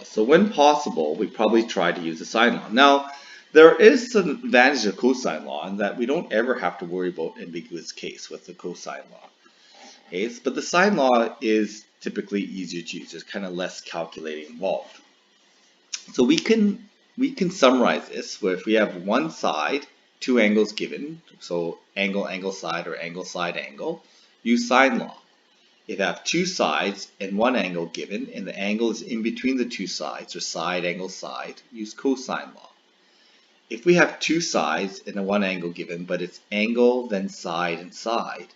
So when possible, we probably try to use the sine law. Now, there is some advantage of cosine law in that we don't ever have to worry about ambiguous case with the cosine law. Okay, but the sine law is typically easier to use. There's kind of less calculating involved. So we can summarize this where if we have one side, two angles given, so angle, angle, side, or angle, side, angle, use sine law. If you have two sides and one angle given, and the angle is in between the two sides, or side, angle, side, use cosine law. If we have two sides and a one angle given, but it's angle, then side, and side,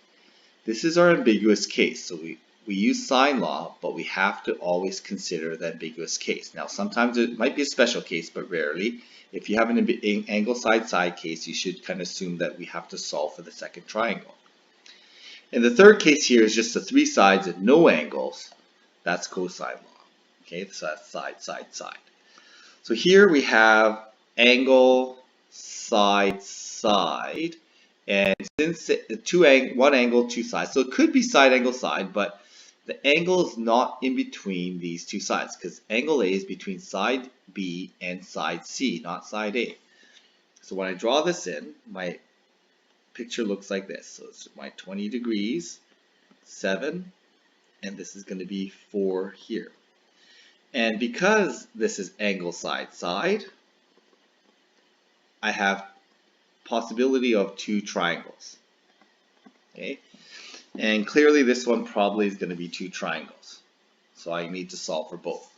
this is our ambiguous case. So we use sine law, but we have to always consider the ambiguous case. Now, sometimes it might be a special case, but rarely. If you have an angle, side, side case, you should kind of assume that we have to solve for the second triangle. And the third case here is just the three sides and no angles. That's cosine law. Okay, so that's side, side, side. So here we have angle, side, side. And since one angle, two sides, so it could be side, angle, side, but the angle is not in between these two sides because angle A is between side B and side C, not side A. So when I draw this in, my picture looks like this. So it's my 20 degrees, 7, and this is going to be 4 here. And because this is angle, side, side, I have possibility of two triangles. Okay, and clearly this one probably is going to be two triangles. So I need to solve for both.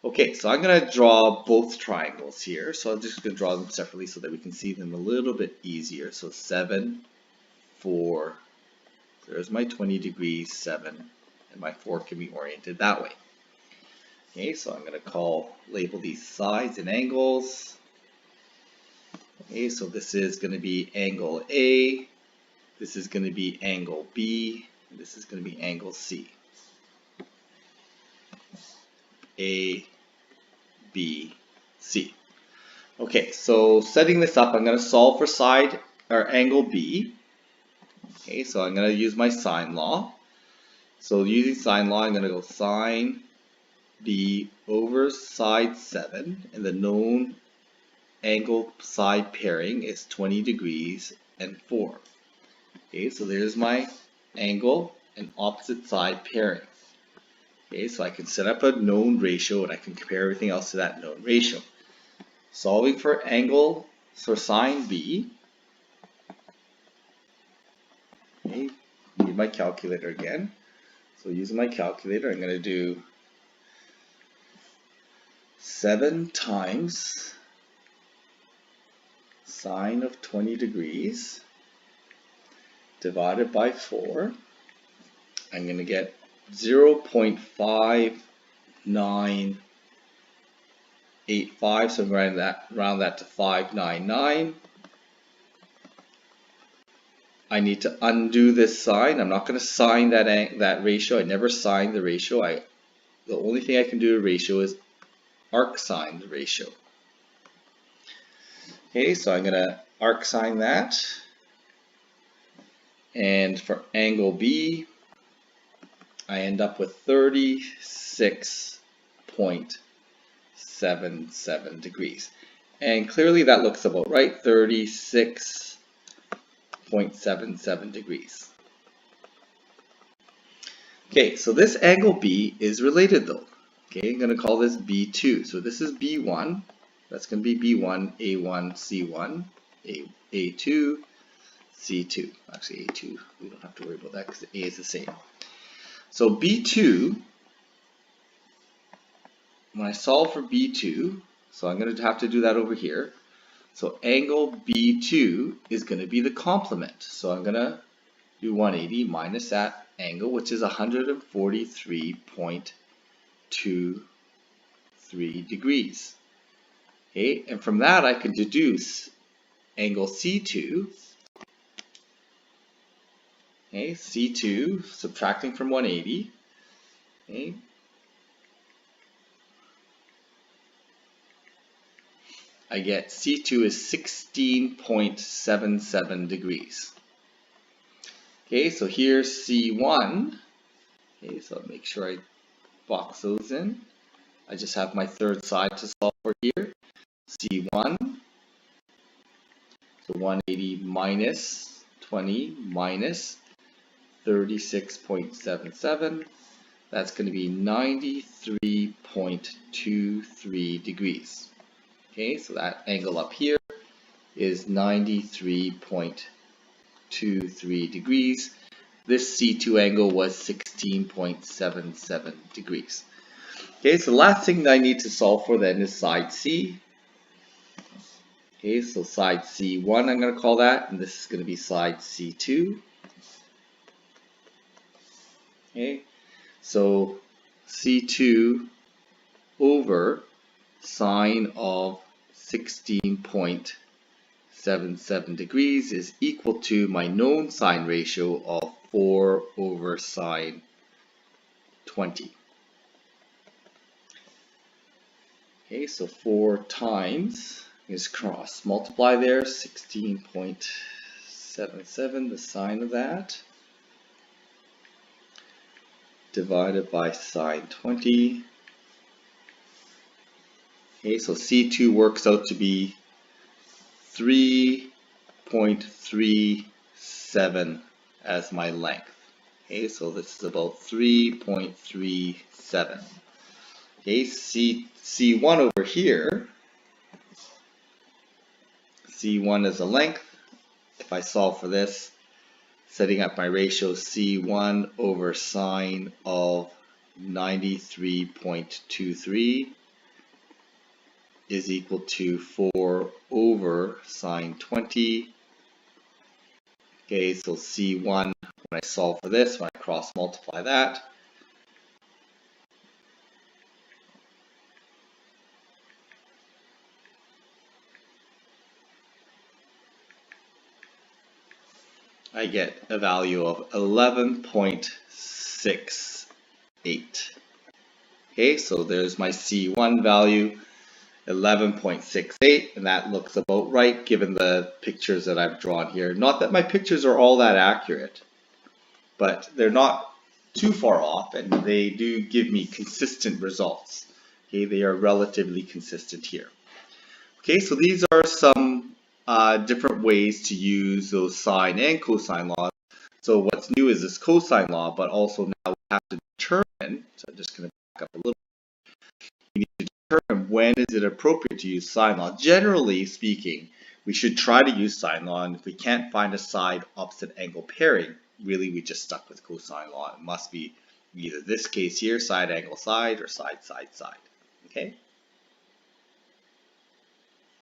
Okay, so I'm going to draw both triangles here. So I'm just going to draw them separately so that we can see them a little bit easier. So 7, 4, there's my 20 degrees, 7, and my 4 can be oriented that way. Okay, so I'm going to label these sides and angles. Okay, so this is going to be angle A, this is going to be angle B, and this is going to be angle C. A, B, C. Okay, so setting this up, I'm going to solve for side or angle B. Okay, so I'm going to use my sine law. So using sine law, I'm going to go sine B over side 7, and the known angle side pairing is 20 degrees and 4. Okay, so there's my angle and opposite side pairing. Okay, so I can set up a known ratio and I can compare everything else to that known ratio. Solving for angle, so sine B. Okay, need my calculator again. So using my calculator, I'm going to do 7 times sine of 20 degrees divided by 4. I'm going to get 0.5985, so I'm going to round that to 599. I need to undo this sign. I'm not going to sign that ratio. I never signed the ratio. The only thing I can do to ratio is arc sine the ratio. Okay, so I'm going to arc sine that. And for angle B, I end up with 36.77 degrees. And clearly that looks about right, 36.77 degrees. Okay, so this angle B is related though. Okay, I'm going to call this B2. So this is B1. That's going to be B1, A1, C1, A2, C2. Actually, A2, we don't have to worry about that because A is the same. So B2, when I solve for B2, so I'm going to have to do that over here. So angle B2 is going to be the complement. So I'm going to do 180 minus that angle, which is 143.23 degrees. Okay, and from that I could deduce angle C2. Okay, C2 subtracting from 180. Okay. I get C2 is 16.77 degrees. Okay, so here's C1. Okay, so I'll make sure I box those in. I just have my third side to solve for here. C1, so 180 minus 20 minus 36.77. That's going to be 93.23 degrees. Okay, so that angle up here is 93.23 degrees. This C2 angle was 16.77 degrees. Okay, so the last thing that I need to solve for then is side C. Okay, so side C1 I'm going to call that, and this is going to be side C2. Okay, so C2 over sine of 16.77 degrees is equal to my known sine ratio of 4 over sine 20. Okay, so 4 times is cross multiply there, 16.77, the sine of that, divided by sine 20. Okay, so C2 works out to be 3.37 as my length. Okay, so this is about 3.37. Okay, C1 over here, C1 is a length. If I solve for this, setting up my ratio, C1 over sine of 93.23 is equal to 4 over sine 20. Okay, so C1, when I solve for this, when I cross multiply that, I get a value of 11.68. Okay, so there's my C1 value, 11.68, and that looks about right given the pictures that I've drawn here. Not that my pictures are all that accurate, but they're not too far off, and they do give me consistent results. Okay, they are relatively consistent here. Okay, so these are some different ways to use those sine and cosine laws. So what's new is this cosine law, but also now we have to determine, so I'm just going to back up a little, we need to determine when is it appropriate to use sine law. Generally speaking, we should try to use sine law, and if we can't find a side opposite angle pairing, really we just stuck with cosine law. It must be either this case here, side angle side, or side side side. Okay?